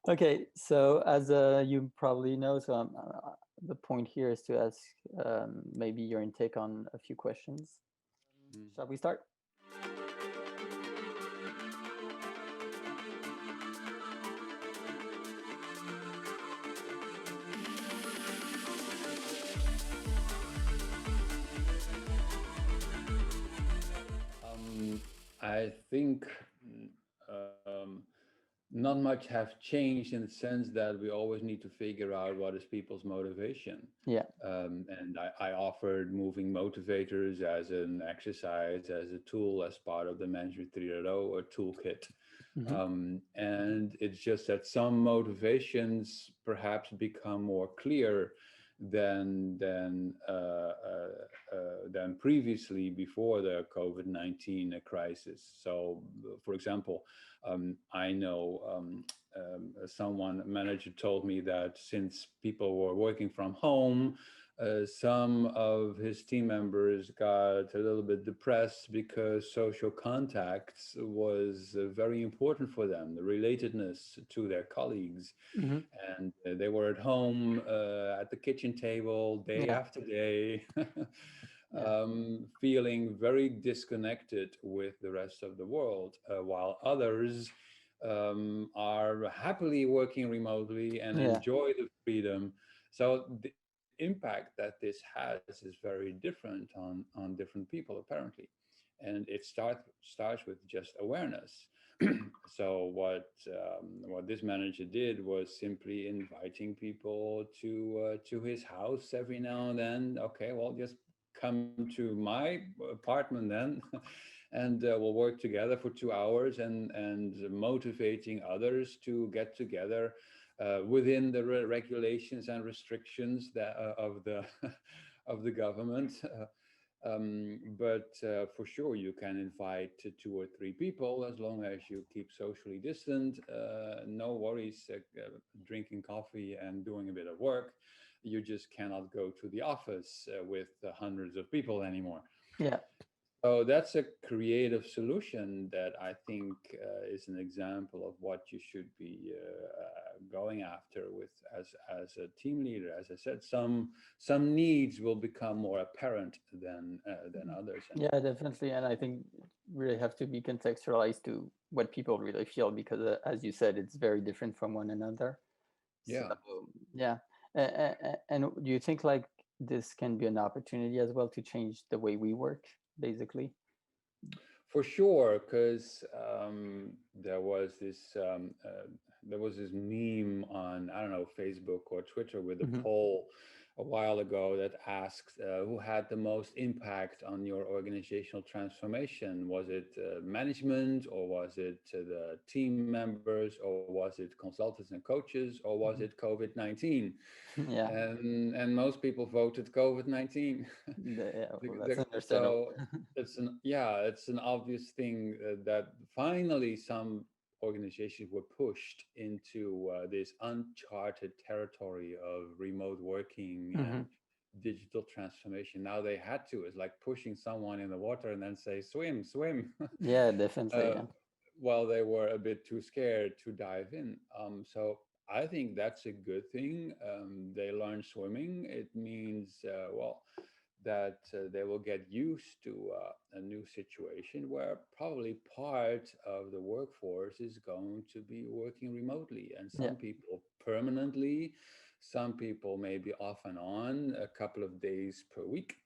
Okay, so as you probably know, the point here is to ask maybe your intake on a few questions. Shall we start? I think not much have changed in the sense that we always need to figure out what is people's motivation. Yeah. And I offered moving motivators as an exercise, as a tool, as part of the Management 3.0 or toolkit. Mm-hmm. And it's just that some motivations perhaps become more clear than previously before the COVID-19 crisis. So, for example, I know a manager told me that since people were working from home, some of his team members got a little bit depressed because social contacts was very important for them, the relatedness to their colleagues. Mm-hmm. And they were at home at the kitchen table day after day, feeling very disconnected with the rest of the world, while others are happily working remotely and enjoy the freedom. So the impact that this has is very different on different people, apparently. And it starts with just awareness. So what this manager did was simply inviting people to his house every now and then. Okay, well, just come to my apartment then, and we'll work together for 2 hours, and motivating others to get together within the regulations and restrictions that of the of the government. But for sure, you can invite 2 or 3 people as long as you keep socially distant. No worries, drinking coffee and doing a bit of work. You just cannot go to the office with hundreds of people anymore. Yeah. So that's a creative solution that I think is an example of what you should be going after with as a team leader. As I said, some needs will become more apparent than others. Yeah, definitely. And I think really have to be contextualized to what people really feel, because as you said, it's very different from one another. Yeah. So, yeah. And do you think like this can be an opportunity as well to change the way we work, basically? For sure, because there was this meme on, I don't know, Facebook or Twitter with a poll a while ago that asked who had the most impact on your organizational transformation. Was it management, or was it the team members, or was it consultants and coaches, or was it COVID-19? Yeah. And most people voted COVID-19. Yeah, well, that's understandable. So it's an obvious thing that finally some organizations were pushed into this uncharted territory of remote working and digital transformation. Now they had to. It's like pushing someone in the water and then say, swim, swim. Yeah, definitely. While they were a bit too scared to dive in. So I think that's a good thing. They learn swimming. It means, that they will get used to a new situation where probably part of the workforce is going to be working remotely, and some people permanently, some people maybe off and on a couple of days per week.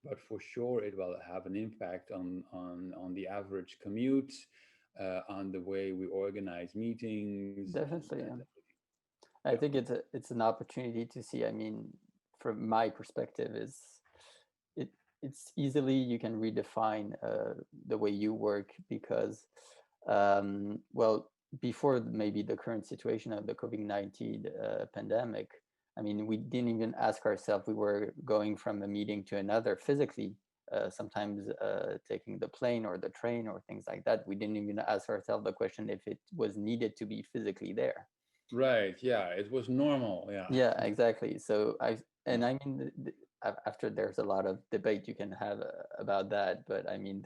But for sure, it will have an impact on the average commute, on the way we organize meetings. Definitely. I think it's an opportunity to see. I mean, from my perspective, it's easily you can redefine the way you work, because before maybe the current situation of the COVID-19 pandemic, I mean, we didn't even ask ourselves. We were going from a meeting to another physically, sometimes taking the plane or the train or things like that. We didn't even ask ourselves the question if it was needed to be physically there. Right. Yeah, it was normal. Yeah. Yeah, exactly. So I mean, after there's a lot of debate you can have about that, but I mean,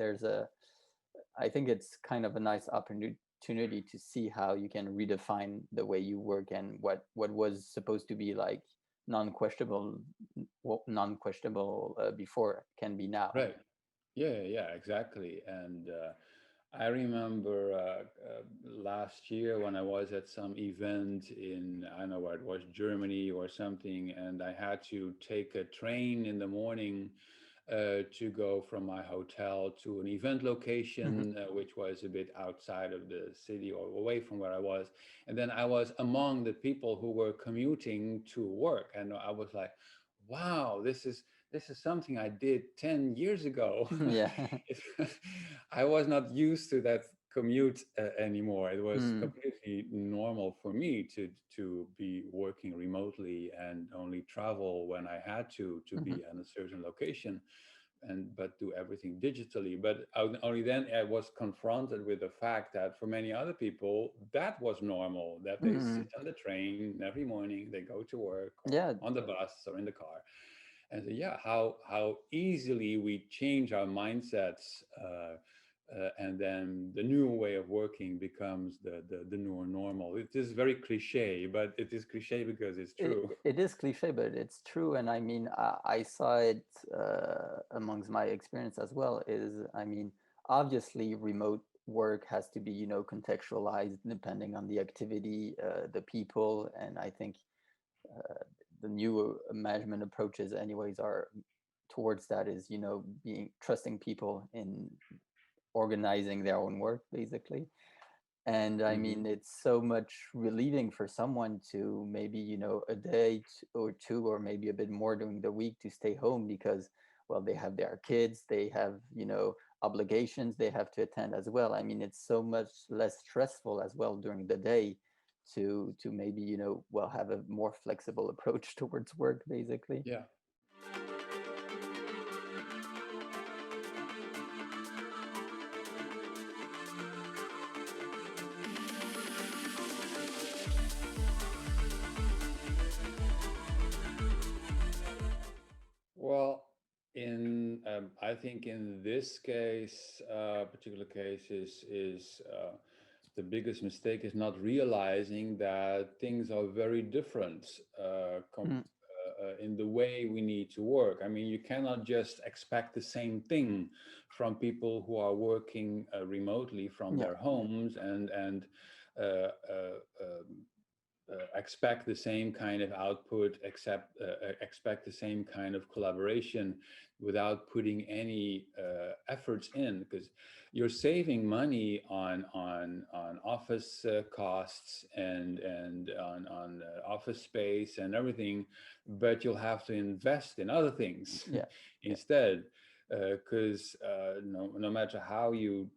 I think it's kind of a nice opportunity to see how you can redefine the way you work, and what was supposed to be like non-questionable, before can be now. Right. Yeah, exactly. And I remember last year when I was at some event in, I don't know where it was, Germany or something, and I had to take a train in the morning to go from my hotel to an event Hmm. location, which was a bit outside of the city or away from where I was. And then I was among the people who were commuting to work, and I was like, wow, this is something I did 10 years ago. Yeah. I was not used to that commute anymore. It was Mm. completely normal for me to be working remotely and only travel when I had to Hmm. be at a certain location, and but do everything digitally. But only then I was confronted with the fact that for many other people that was normal, that they Mm. sit on the train every morning, they go to work or Yeah. on the bus or in the car. And so, yeah, how easily we change our mindsets, and then the new way of working becomes the new normal. It is very cliche, but it is cliche because it's true. It is cliche, but it's true. And I mean, I saw it amongst my experience as well. Is, I mean, obviously, remote work has to be, contextualized depending on the activity, the people, and I think uh, the new management approaches, anyways, are towards that, is, being trusting people in organizing their own work, basically. And I Hmm. mean, it's so much relieving for someone to maybe, a day or two, or maybe a bit more during the week, to stay home because, well, they have their kids, they have, obligations they have to attend as well. I mean, it's so much less stressful as well during the day to maybe, well, have a more flexible approach towards work, basically. Yeah. Well, in I think in this case, particular case is the biggest mistake is not realizing that things are very different Mm, in the way we need to work. I mean, you cannot just expect the same thing from people who are working remotely from yeah, their homes and uh, uh, um, expect the same kind of output, expect the same kind of collaboration without putting any efforts in, because you're saving money on office costs and on office space and everything, but you'll have to invest in other things yeah, yeah, instead, because no matter how you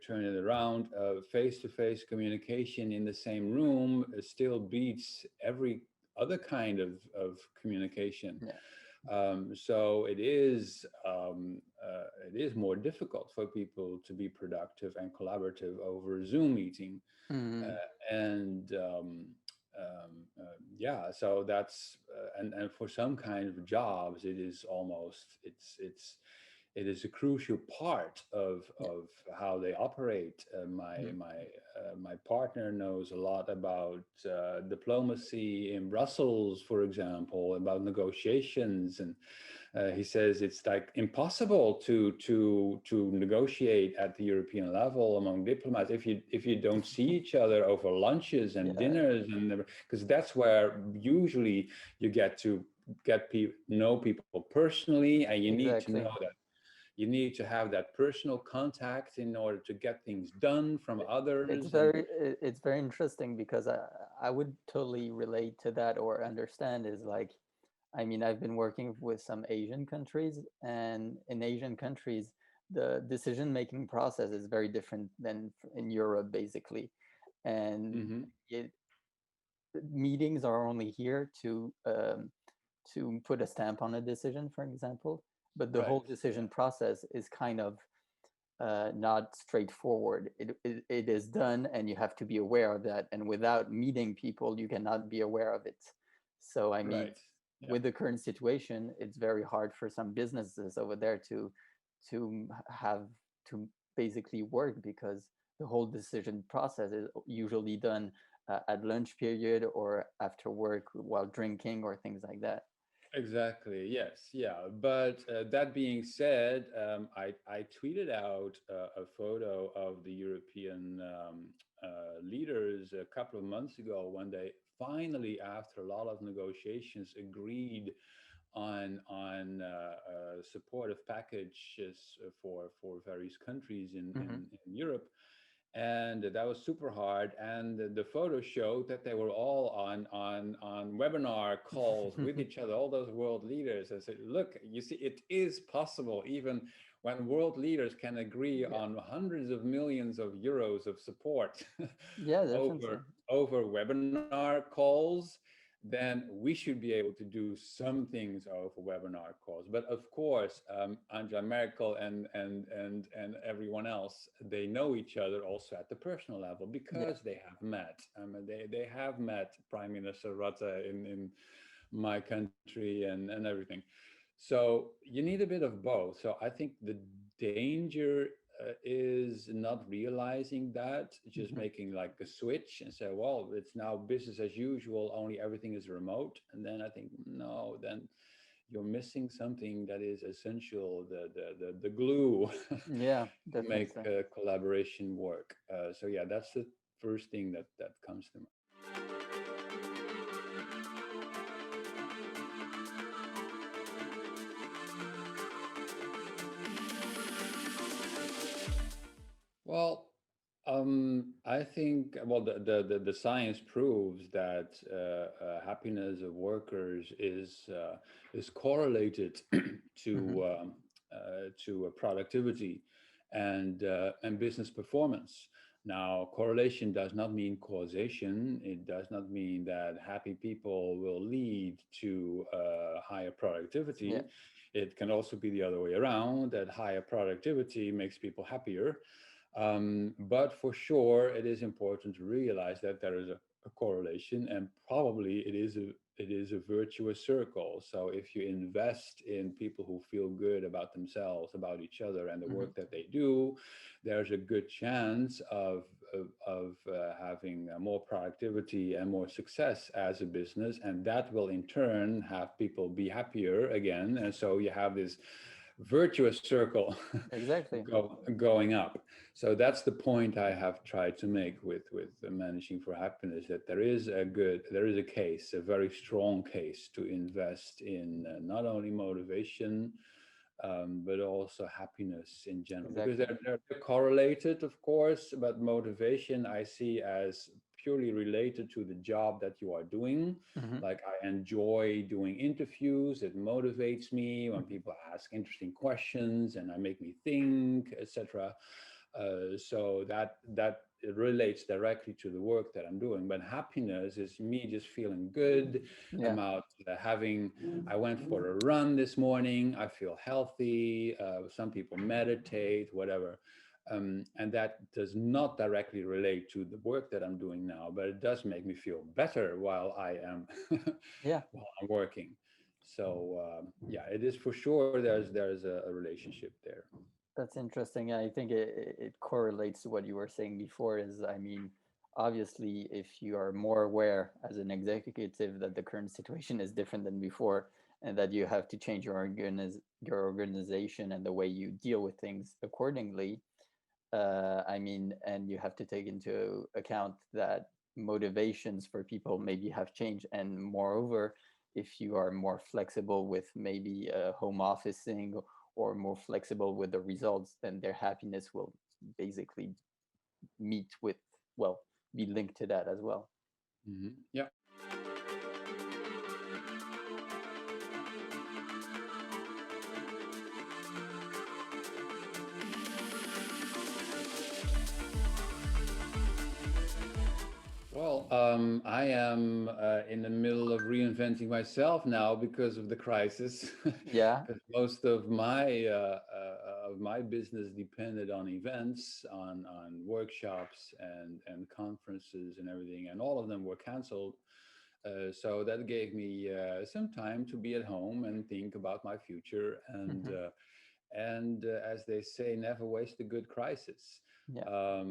turn it around, face-to-face communication in the same room still beats every other kind of communication. yeah. So it is more difficult for people to be productive and collaborative over a Zoom meeting, Mm, and yeah, so that's and for some kind of jobs, it is almost it is a crucial part yeah, of how they operate. mm, My partner knows a lot about diplomacy in Brussels, for example, about negotiations, and he says it's like impossible to negotiate at the European level among diplomats if you don't see each other over lunches and yeah, dinners, and because that's where usually you get to know people personally, and you need to know exactly. that you need to have that personal contact in order to get things done from others. And It's very interesting because I would totally relate to that, or understand, is like, I mean, I've been working with some Asian countries, and in Asian countries the decision making process is very different than in Europe, basically. And mhm, it, meetings are only here to put a stamp on a decision, for example, but the right, whole decision process is kind of not straightforward. It is done, and you have to be aware of that. And without meeting people, you cannot be aware of it. So, I mean, right, with the current situation, it's very hard for some businesses over there to have to basically work, because the whole decision process is usually done at lunch period or after work while drinking or things like that. Exactly. Yes. Yeah. But that being said, I tweeted out a photo of the European leaders a couple of months ago when they finally, after a lot of negotiations, agreed on supportive packages for various countries Hmm. in Europe, and that was super hard. And the photo showed that they were all on webinar calls with each other, all those world leaders. I said, look, you see, it is possible, even when world leaders can agree Yeah, on hundreds of millions of euros of support yeah, definitely. over webinar calls, then we should be able to do some things over webinar calls. But of course, Angela Merkel and everyone else, they know each other also at the personal level Yeah, because they have met. They have met Prime Minister Rutte in my country and everything. So you need a bit of both. So I think the danger is not realizing that, just hmm, making like a switch and say, well, it's now business as usual, only everything is remote. And then I think, no, then you're missing something that is essential, the glue yeah, to make definitely. collaboration work. So yeah, that's the first thing that comes to mind. Well, I think, well, the science proves that happiness of workers is correlated Hmm. to productivity and business performance. Now, correlation does not mean causation. It does not mean that happy people will lead to higher Yeah. productivity. It can also be the other way around, that higher productivity makes people happier. But for sure, it is important to realize that there is a correlation, and probably it is a virtuous circle. So if you invest in people who feel good about themselves, about each other, and the Hmm. work that they do, there's a good chance of having more productivity and more success as a business, and that will in turn have people be happier again, and so you have this virtuous circle Exactly. going up. So that's the point I have tried to make with managing for happiness, that there is a case, a very strong case to invest in not only motivation, but also happiness in general, because Exactly. they're correlated, of course. But motivation I see as purely related to the job that you are doing. Hmm. Like, I enjoy doing interviews. It motivates me when people ask interesting questions and I make me think, etc. So that it relates directly to the work that I'm doing. But happiness is me just feeling good Yeah. about having. I went for a run this morning. I feel healthy. Some people meditate, whatever. And that does not directly relate to the work that I'm doing now, but it does make me feel better while I am Yeah. while I'm working. So yeah, it is for sure. There's a relationship there. That's interesting. I think it correlates to what you were saying before. Is, I mean, obviously, if you are more aware as an executive that the current situation is different than before, and that you have to change your organization and the way you deal with things accordingly, I mean, and you have to take into account that motivations for people maybe have changed. And moreover, if you are more flexible with maybe home officing or more flexible with the results, then their happiness will basically meet with, well, be linked to that as well. Yeah. Well, I am in the middle of reinventing myself now because of the crisis, Yeah. because most of my business depended on events, on workshops and conferences and everything, and all of them were canceled. So that gave me some time to be at home and think about my future. Hmm. And as they say, never waste a good crisis. Yeah.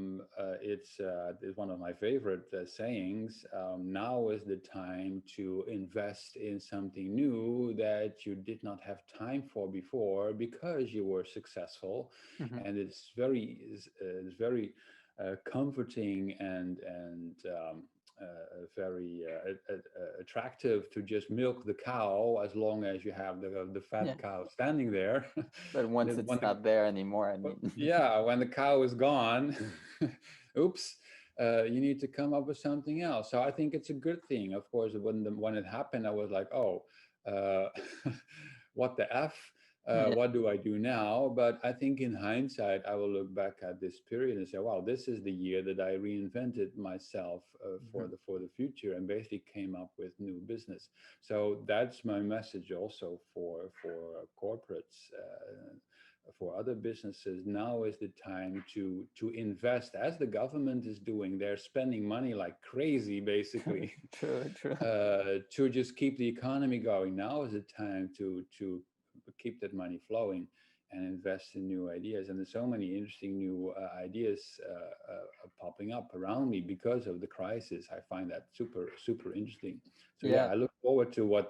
It's one of my favorite sayings. Now is the time to invest in something new that you did not have time for before because you were successful, Hmm. and it's very comforting and very attractive to just milk the cow as long as you have the Yeah. fat cow standing there. But once When it's the not there anymore, I mean, yeah, when the cow is gone, oops, you need to come up with something else. So I think it's a good thing. Of course, when it happened, I was like, oh, uh, what the f? yeah. What do I do now? But I think in hindsight, I will look back at this period and say, wow, this is the year that I reinvented myself Mhm. for the future and basically came up with new business. So that's my message also for corporates. For other businesses, now is the time to invest, as the government is doing. They're spending money like crazy, basically, True, true. to just keep the economy going. Now is the time to keep that money flowing and invest in new ideas. And there's so many interesting new ideas popping up around me because of the crisis. I find that super interesting. So yeah, Yeah, I look forward to what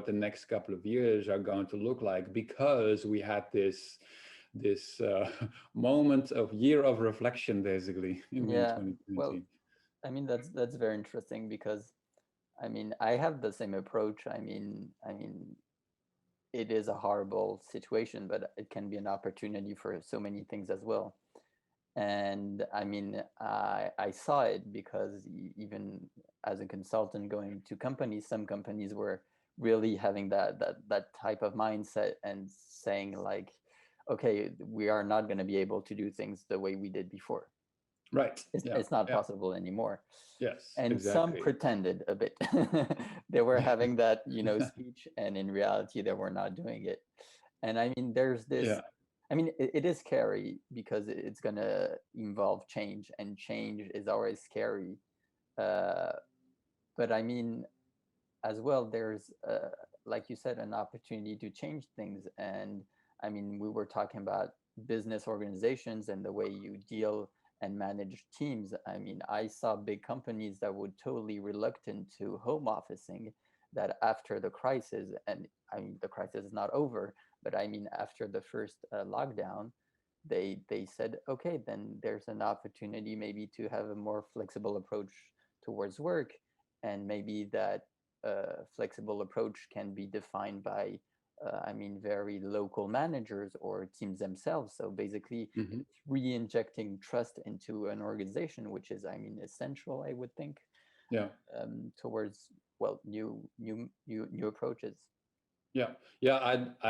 the next couple of years are going to look like, because we had this moment of year of reflection basically in yeah. Well, 2020. I mean that's very interesting because I mean I have the same approach. I mean it is a horrible situation, but it can be an opportunity for so many things as well. And I mean I saw it because even as a consultant going to companies, some companies were really having that type of mindset and saying like, okay, we are not going to be able to do things the way we did before. Right. it's, Yeah. it's not Yeah. possible anymore. Yes, And some exactly. pretended a bit. They were having that speech, and in reality they were not doing it. And I mean there's this, Yeah. I mean it is scary because it's going to involve change, and change is always scary. uh, but I mean as well there's like you said, an opportunity to change things. And I mean we were talking about business organizations and the way you deal and manage teams. I mean I saw big companies that were totally reluctant to home officing, that after the crisis, and I mean the crisis is not over, but I mean after the first lockdown, they said, okay, then there's an opportunity maybe to have a more flexible approach towards work. And maybe that flexible approach can be defined by I mean very local managers or teams themselves. So basically Hmm. it's re-injecting trust into an organization, which is I mean essential, I would think, Yeah. towards well new approaches. Yeah, yeah.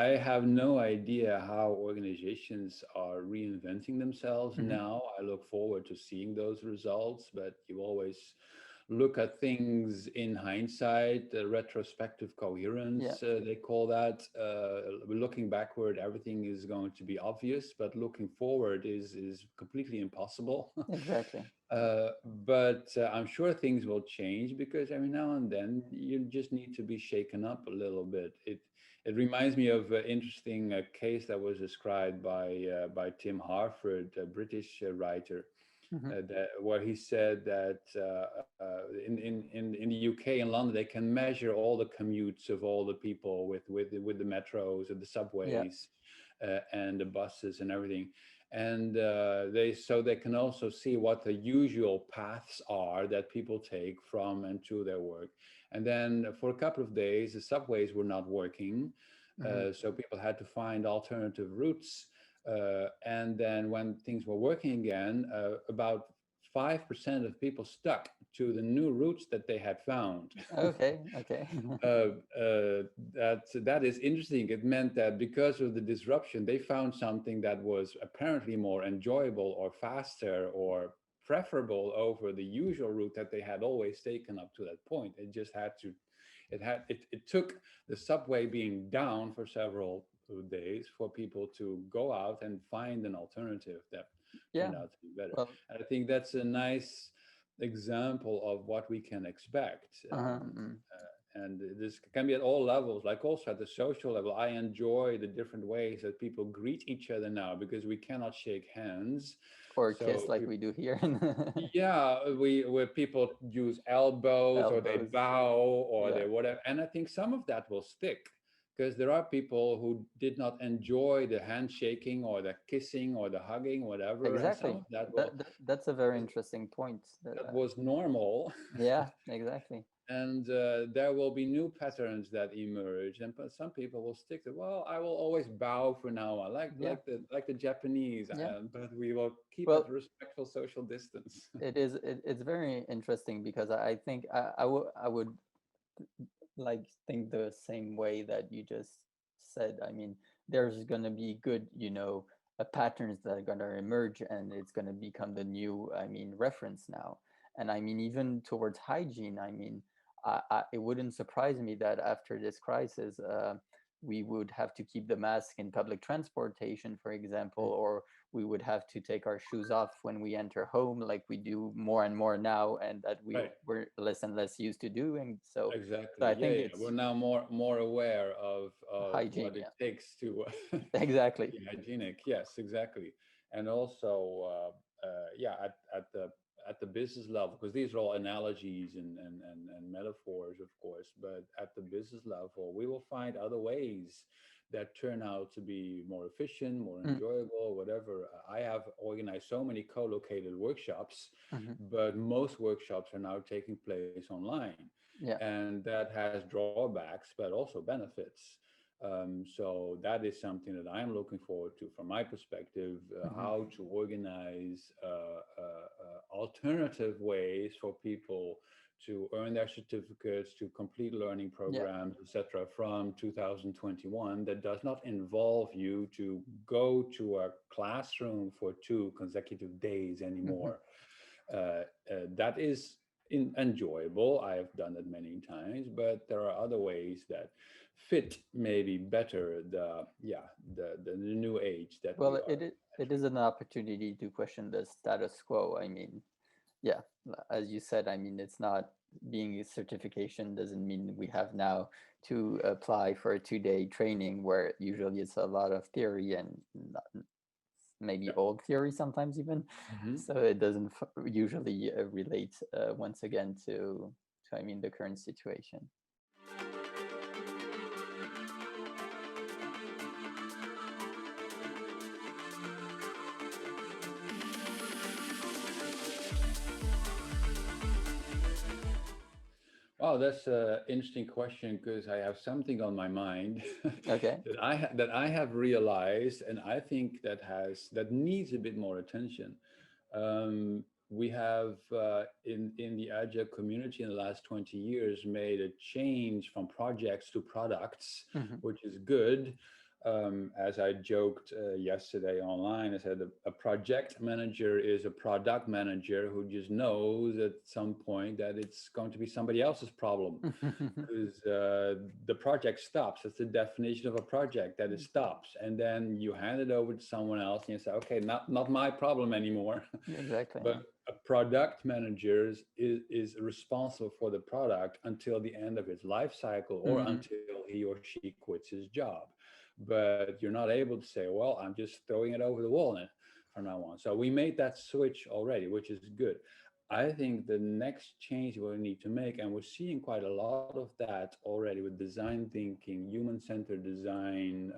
I have no idea how organizations are reinventing themselves Hmm. now. I look forward to seeing those results, but you always look at things in hindsight, retrospective Yeah. coherence, they call that. Looking backward, everything is going to be obvious, but looking forward is completely impossible. Exactly. But I'm sure things will change, because every now and then you just need to be shaken up a little bit. It reminds me of an interesting case that was described by Tim Harford, a British writer, Hmm. where he said that in the UK, in London, they can measure all the commutes of all the people with the metros and the Yeah. subways and the buses and everything. And they can also see what the usual paths are that people take from and to their work. And then for a couple of days, the subways were not working, Hmm. so people had to find alternative routes. And then when things were working again, about 5% of people stuck to the new routes that they had found. Okay. Okay. That is interesting. It meant that because of the disruption, they found something that was apparently more enjoyable or faster or preferable over the usual route that they had always taken up to that point. It just had to, it took the subway being down for several days for people to go out and find an alternative that Yeah. turned out to be better. Well, And I think that's a nice example of what we can expect. Uh-huh. Mm. And this can be at all levels, like also at the social level. I enjoy the different ways that people greet each other now because we cannot shake hands. Or kiss So like we do here. yeah, where people use elbows or they Elbows. bow or Yeah. they whatever. And I think some of that will stick because there are people who did not enjoy the handshaking or the kissing or the hugging, whatever. And some Exactly. of that will, That's a very interesting point. that was normal. Yeah, exactly. And there will be new patterns that emerge, and some people will stick to, well, I will always bow for now on, Yeah, like the Japanese, yeah. but we will keep Well, at respectful social distance. it's very interesting because I think I would like think the same way that you just said. I mean, there's going to be good, patterns that are going to emerge, and it's going to become the new, reference now. And I mean, even towards hygiene, I mean, it wouldn't surprise me that after this crisis, we would have to keep the mask in public transportation, for example, or we would have to take our shoes off when we enter home, like we do more and more now, and that Right. we're less and less used to doing. So Exactly. I Yeah, think yeah. it's We're now more aware of hygiene. what it Yeah, takes to exactly. be hygienic. Yes, exactly. And also, yeah, at the business level, because these are all analogies and metaphors, of course. But at the business level, we will find other ways that turn out to be more efficient, more Mm, enjoyable, whatever. I have organized so many co-located workshops, mhm. but most workshops are now taking place online, Yeah. and that has drawbacks but also benefits. So that is something that I'm looking forward to from my perspective, Mhm. how to organize alternative ways for people to earn their certificates, to complete learning Yeah. programs, etc., from 2021 that does not involve you to go to a classroom for 2 consecutive days Mhm. anymore. That is enjoyable. I have done it many times, but there are other ways that fit maybe better the new age that Well, we are it is entering. an opportunity to question the status quo. I mean, yeah, as you said, I mean, it's not being a certification doesn't mean we have now to apply for a 2-day training where usually it's a lot of theory and maybe Yeah. old theory sometimes even. Mhm. So it doesn't usually relate once again to I mean the current situation. Oh, that's an interesting question because I have something on my mind Okay. that I have realized, and I think that needs a bit more attention. We have in the agile community in the last 20 years made a change from projects to products, Hmm. which is good. As I joked yesterday online, I said a project manager is a product manager who just knows at some point that it's going to be somebody else's problem because the project stops. That's the definition of a project, that it stops. And then you hand it over to someone else and you say, okay, not my problem anymore. Exactly. But a product manager is responsible for the product until the end of its life cycle or Hmm. until he or she quits his job. But you're not able to say, well, I'm just throwing it over the wall from now on. So we made that switch already, which is good. I think the next change we need to make, and we're seeing quite a lot of that already with design thinking, human-centered design,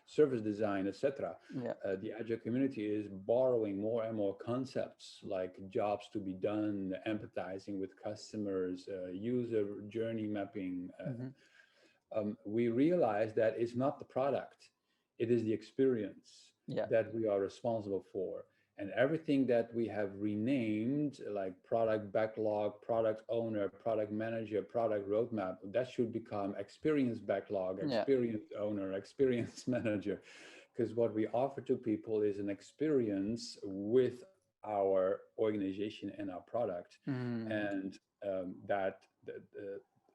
service design, etc. Yeah. The agile community is borrowing more and more concepts like jobs to be done, empathizing with customers, user journey mapping. Hmm. We realize that it's not the product, it is the experience Yeah. that we are responsible for. And everything that we have renamed, like product backlog, product owner, product manager, product roadmap, that should become experience backlog, Yeah. experience owner, experience manager. Because what we offer to people is an experience with our organization and our product. Mm. And that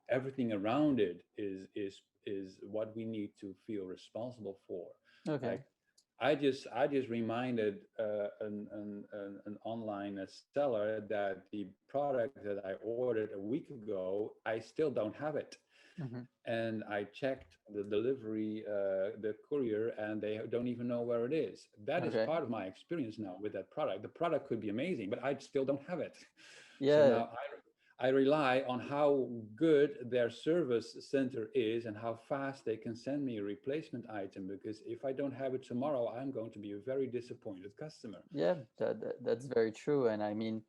everything around it is what we need to feel responsible for. Okay. Like I just reminded an online seller that the product that I ordered a week ago, I still don't have it. Hmm. And I checked the delivery, the courier, and they don't even know where it is. That is Okay. part of my experience now with that product. The product could be amazing, but I still don't have it. So Yeah. now I rely on how good their service center is and how fast they can send me a replacement item. Because if I don't have it tomorrow, I'm going to be a very disappointed customer. Yeah, that's very true. And I mean,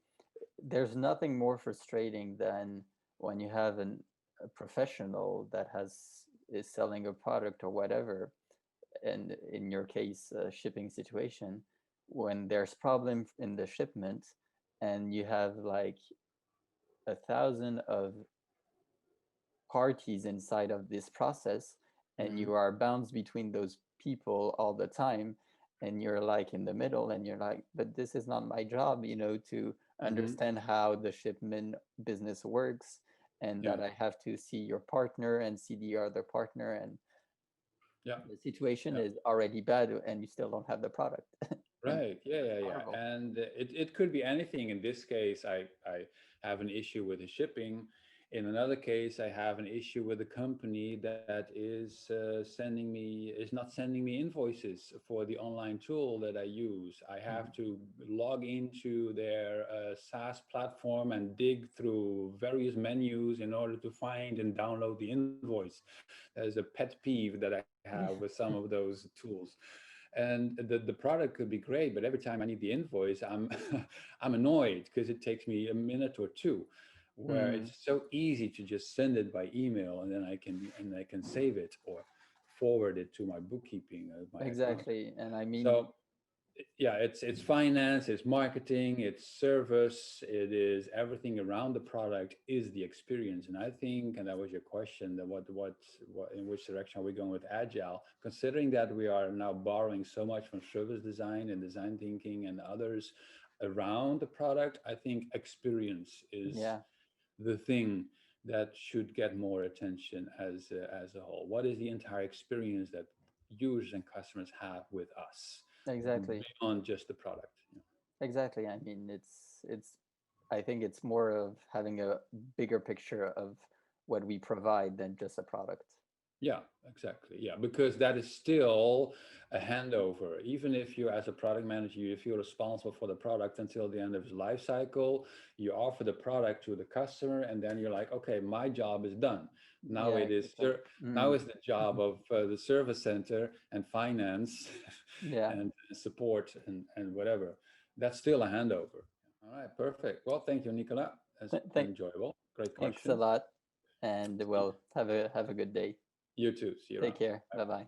there's nothing more frustrating than when you have a professional that is selling a product or whatever, and in your case, a shipping situation, when there's problem in the shipment, and you have like 1,000 of parties inside of this process, and Hmm. you are bounced between those people all the time, and you're like in the middle, and you're like, but this is not my job, to Hmm. understand how the shipment business works, and Yeah. that I have to see your partner and see the other partner, and Yeah. the situation Yeah. is already bad, and you still don't have the product. And Right. Yeah, yeah, yeah. horrible. And it could be anything. In this case, I have an issue with the shipping. In another case, I have an issue with a company that is not sending me invoices for the online tool that I use. I have Mhm. to log into their SaaS platform and dig through various menus in order to find and download the invoice. That is a pet peeve that I have with some of those tools. And the product could be great, but every time I need the invoice, I'm I'm annoyed because it takes me a minute or two, where Mm, it's so easy to just send it by email, and then I can save it or forward it to my bookkeeping, my accountant. exactly. And I mean, So yeah, it's finance, it's marketing, it's service, it is everything around the product is the experience. And I think, and that was your question, that what in which direction are we going with agile? Considering that we are now borrowing so much from service design and design thinking and others around the product, I think experience is yeah, the thing that should get more attention as a whole. What is the entire experience that users and customers have with us exactly. beyond just the product? Exactly. I mean, I think it's more of having a bigger picture of what we provide than just a product. Yeah, exactly. Yeah, because that is still a handover. Even if you, as a product manager, you feel responsible for the product until the end of its life cycle, you offer the product to the customer, and then you're like, okay, my job is done. Now Yeah, it is exactly. now Mm, is the job of the service center and finance yeah. and support and whatever. That's still a handover. All right, perfect. Well, thank you, Nicola. That's Th- been thank, enjoyable. Great thanks a questions. lot, and well, have a good day. You too. See you Take around. care. Bye Bye. bye.